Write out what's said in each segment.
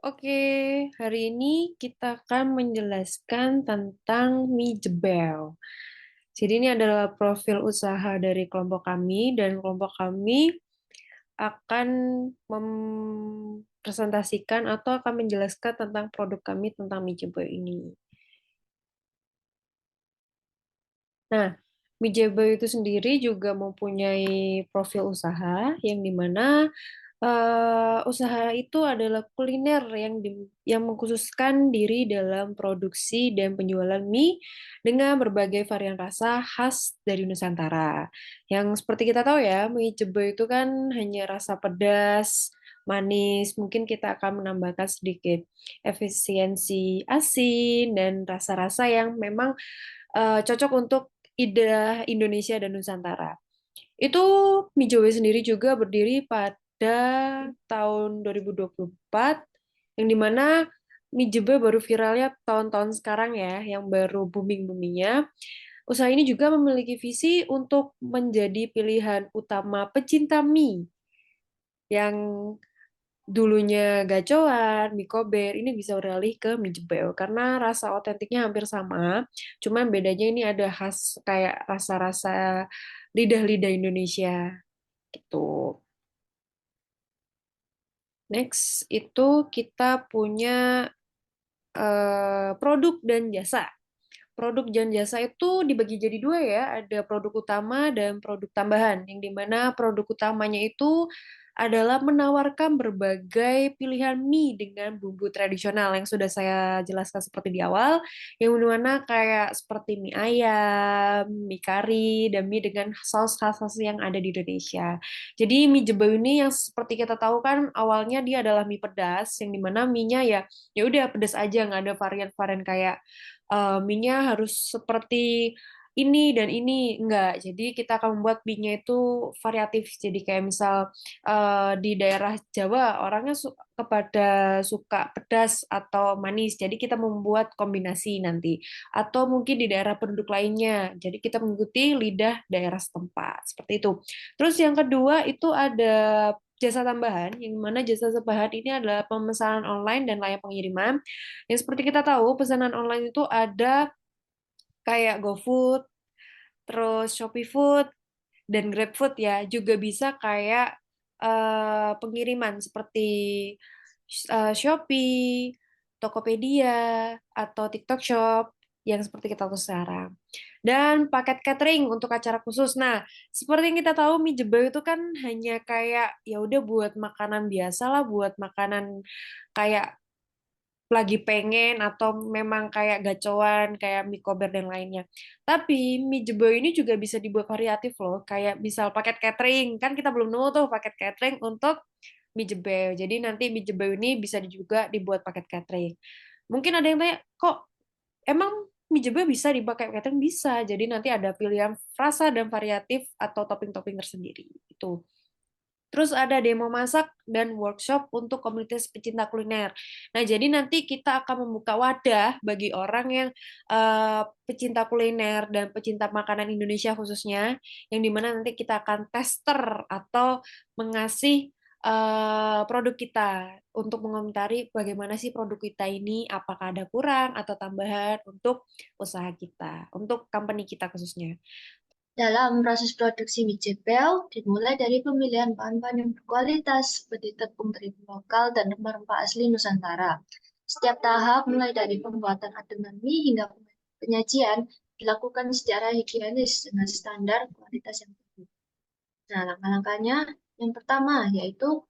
Oke, hari ini kita akan menjelaskan tentang mie jebel. Jadi ini adalah profil usaha dari kelompok kami dan kelompok kami akan mempresentasikan atau akan menjelaskan tentang produk kami tentang mie jebel ini. Nah, mie jebel itu sendiri juga mempunyai profil usaha yang dimana usaha itu adalah kuliner yang mengkhususkan diri dalam produksi dan penjualan mie dengan berbagai varian rasa khas dari Nusantara. Yang seperti kita tahu ya, mie jebe itu kan hanya rasa pedas, manis. Mungkin kita akan menambahkan sedikit efisiensi asin dan rasa-rasa yang memang cocok untuk lidah Indonesia dan Nusantara. Itu Mijoe sendiri juga berdiri pada tahun 2024, yang dimana Mijoe baru viralnya tahun-tahun sekarang ya, yang baru booming-boomingnya. Usaha ini juga memiliki visi untuk menjadi pilihan utama pecinta mie yang dulunya gacoan, mie kober, ini bisa beralih ke mie jebel karena rasa otentiknya hampir sama. Cuman bedanya ini ada khas kayak rasa-rasa lidah-lidah Indonesia gitu. Next itu kita punya produk dan jasa. Produk dan jasa itu dibagi jadi dua ya, ada produk utama dan produk tambahan, yang dimana produk utamanya itu adalah menawarkan berbagai pilihan mie dengan bumbu tradisional yang sudah saya jelaskan seperti di awal, yang dimana kayak seperti mie ayam, mie kari, dan mie dengan saus khas-khas yang ada di Indonesia. Jadi mie jebel ini yang seperti kita tahu kan awalnya dia adalah mie pedas, yang dimana mie-nya ya udah pedas aja, nggak ada varian-varian kayak mie-nya harus seperti ini dan ini enggak. Jadi kita akan membuat mie-nya itu variatif. Jadi kayak misal di daerah Jawa orangnya kepada suka pedas atau manis. Jadi kita membuat kombinasi nanti. Atau mungkin di daerah penduduk lainnya. Jadi kita mengikuti lidah daerah setempat. Seperti itu. Terus yang kedua itu ada jasa tambahan, yang mana jasa tambahan ini adalah pemesanan online dan layak pengiriman. Yang seperti kita tahu, pesanan online itu ada kayak GoFood, terus Shopee Food, dan GrabFood ya. Juga bisa kayak pengiriman seperti Shopee, Tokopedia, atau TikTok Shop yang seperti kita tahu sekarang. Dan paket catering untuk acara khusus. Nah, seperti yang kita tahu mie jebel itu kan hanya kayak ya udah buat makanan biasa lah, buat makanan kayak lagi pengen atau memang kayak gacoan kayak mie kober dan lainnya. Tapi mie jebo ini juga bisa dibuat variatif loh. Kayak misal paket catering, kan kita belum nemu tuh paket catering untuk mie jebel. Jadi nanti mie jebel ini bisa juga dibuat paket catering. Mungkin ada yang tanya, kok emang mie jebel bisa dipakai catering? Bisa. Jadi nanti ada pilihan rasa dan variatif atau topping-topping tersendiri. Itu. Terus ada demo masak dan workshop untuk komunitas pecinta kuliner. Nah, jadi nanti kita akan membuka wadah bagi orang yang pecinta kuliner dan pecinta makanan Indonesia khususnya, yang dimana nanti kita akan tester atau mengasih produk kita untuk mengomentari bagaimana sih produk kita ini, apakah ada kurang atau tambahan untuk usaha kita, untuk company kita khususnya. Dalam proses produksi mie jebel, dimulai dari pemilihan bahan-bahan yang berkualitas seperti tepung terigu lokal dan rempah-rempah asli Nusantara. Setiap tahap, mulai dari pembuatan adonan mie hingga penyajian, dilakukan secara higienis dengan standar kualitas yang tinggi. Nah, langkah-langkahnya yang pertama yaitu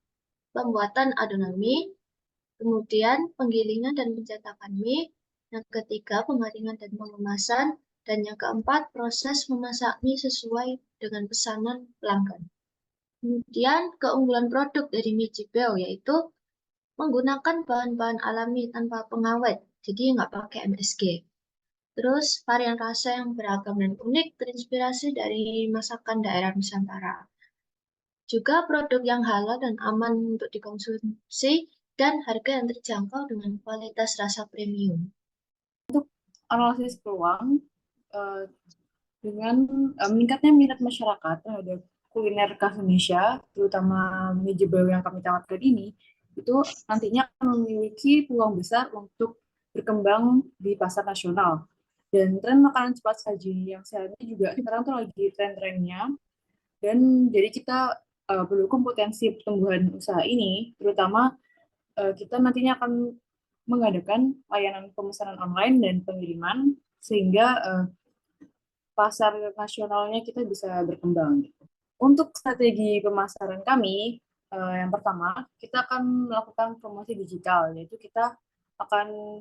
pembuatan adonan mie, kemudian penggilingan dan pencetakan mie, yang ketiga pemaringan dan pengemasan, dan yang keempat proses memasak mie sesuai dengan pesanan pelanggan. Kemudian keunggulan produk dari mie Jibel yaitu menggunakan bahan-bahan alami tanpa pengawet, jadi nggak pakai MSG. Terus varian rasa yang beragam dan unik terinspirasi dari masakan daerah Nusantara. Juga produk yang halal dan aman untuk dikonsumsi dan harga yang terjangkau dengan kualitas rasa premium. Analisis peluang eh, dengan meningkatnya minat masyarakat terhadap kuliner khas Indonesia, terutama mie jebel yang kami tawarkan ini, itu nantinya akan memiliki peluang besar untuk berkembang di pasar nasional. Dan tren makanan cepat saji yang sehat ini juga sekarang tuh lagi tren-trennya. Dan jadi kita mendukung potensi pertumbuhan usaha ini, terutama kita nantinya akan mengadakan layanan pemesanan online dan pengiriman sehingga pasar nasionalnya kita bisa berkembang. Untuk strategi pemasaran kami, yang pertama kita akan melakukan promosi digital, yaitu kita akan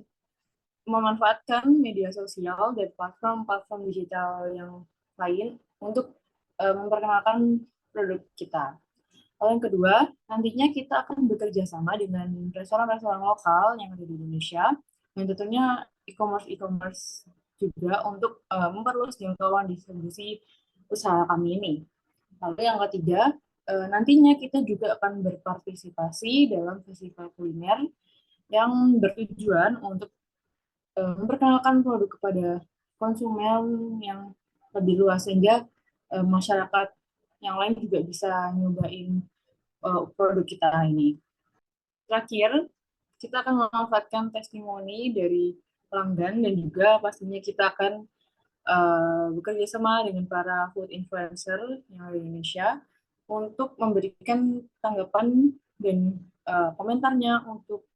memanfaatkan media sosial dan platform-platform digital yang lain untuk memperkenalkan produk kita. Lalu yang kedua, nantinya kita akan bekerja sama dengan restoran-restoran lokal yang ada di Indonesia, dan tentunya e-commerce juga untuk memperluas jangkauan distribusi usaha kami ini. Lalu yang ketiga, nantinya kita juga akan berpartisipasi dalam festival kuliner yang bertujuan untuk memperkenalkan produk kepada konsumen yang lebih luas sehingga masyarakat yang lain juga bisa nyobain produk kita ini. Terakhir, kita akan memanfaatkan testimoni dari pelanggan dan juga pastinya kita akan bekerja sama dengan para food influencer yang ada di Indonesia untuk memberikan tanggapan dan komentarnya untuk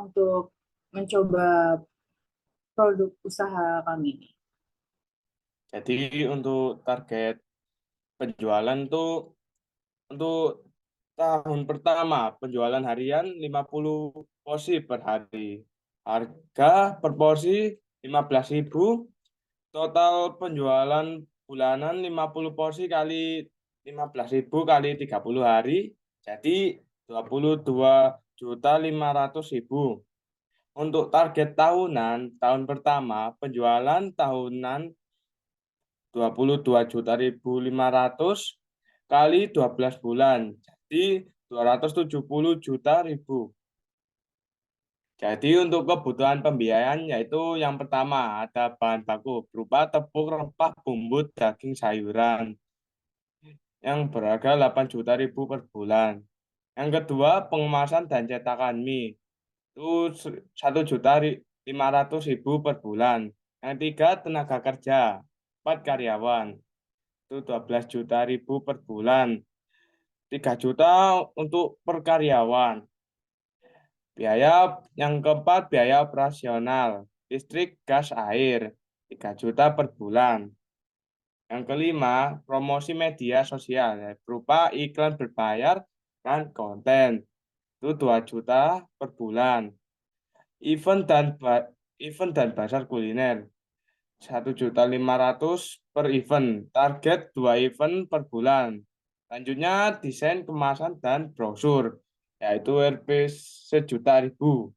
untuk mencoba produk usaha kami ini. Jadi untuk target penjualan tuh untuk tahun pertama penjualan harian 50 porsi per hari. Harga per porsi 15.000. Total penjualan bulanan 50 porsi kali 15.000 kali 30 hari. Jadi 22.500.000. Untuk target tahunan, tahun pertama penjualan tahunan 22.500.000 kali 12 bulan. Jadi 270 juta ribu. Jadi untuk kebutuhan pembiayaan yaitu yang pertama ada bahan baku berupa tepung, rempah, bumbu, daging, sayuran yang berharga 8 juta ribu per bulan. Yang kedua pengemasan dan cetakan mie itu 1.500.000 per bulan. Yang tiga tenaga kerja 4 karyawan itu 12 juta ribu per bulan. 3 juta untuk per karyawan. Biaya yang keempat, biaya operasional, listrik, gas, air, 3 juta per bulan. Yang kelima, promosi media sosial, ya, berupa iklan berbayar dan konten, itu 2 juta per bulan. Event dan bazar kuliner, 1.500.000 per event, target 2 event per bulan. Selanjutnya, desain kemasan dan brosur, yaitu Rp sejuta ribu.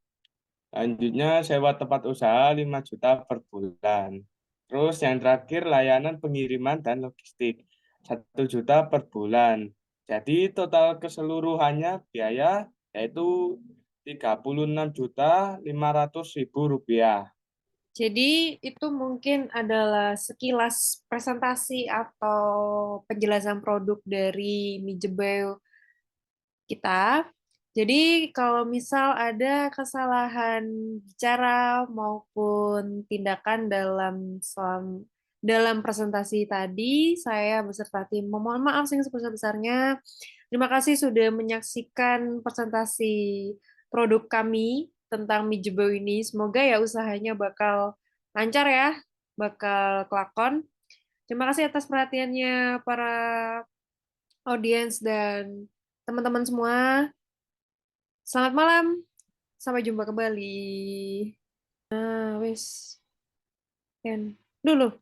Selanjutnya, sewa tempat usaha 5 juta per bulan. Terus yang terakhir, layanan pengiriman dan logistik, 1 juta per bulan. Jadi total keseluruhannya biaya yaitu Rp36.500.000. Jadi itu mungkin adalah sekilas presentasi atau penjelasan produk dari Mijebel kita. Jadi kalau misal ada kesalahan bicara maupun tindakan dalam presentasi tadi, saya beserta tim memohon maaf yang sebesar-besarnya. Terima kasih sudah menyaksikan presentasi produk kami tentang Mijebo ini. Semoga ya usahanya bakal lancar ya, bakal kelakon. Terima kasih atas perhatiannya para audiens dan teman-teman semua. Selamat malam. Sampai jumpa kembali. Nah, wes. Ken. Dulu.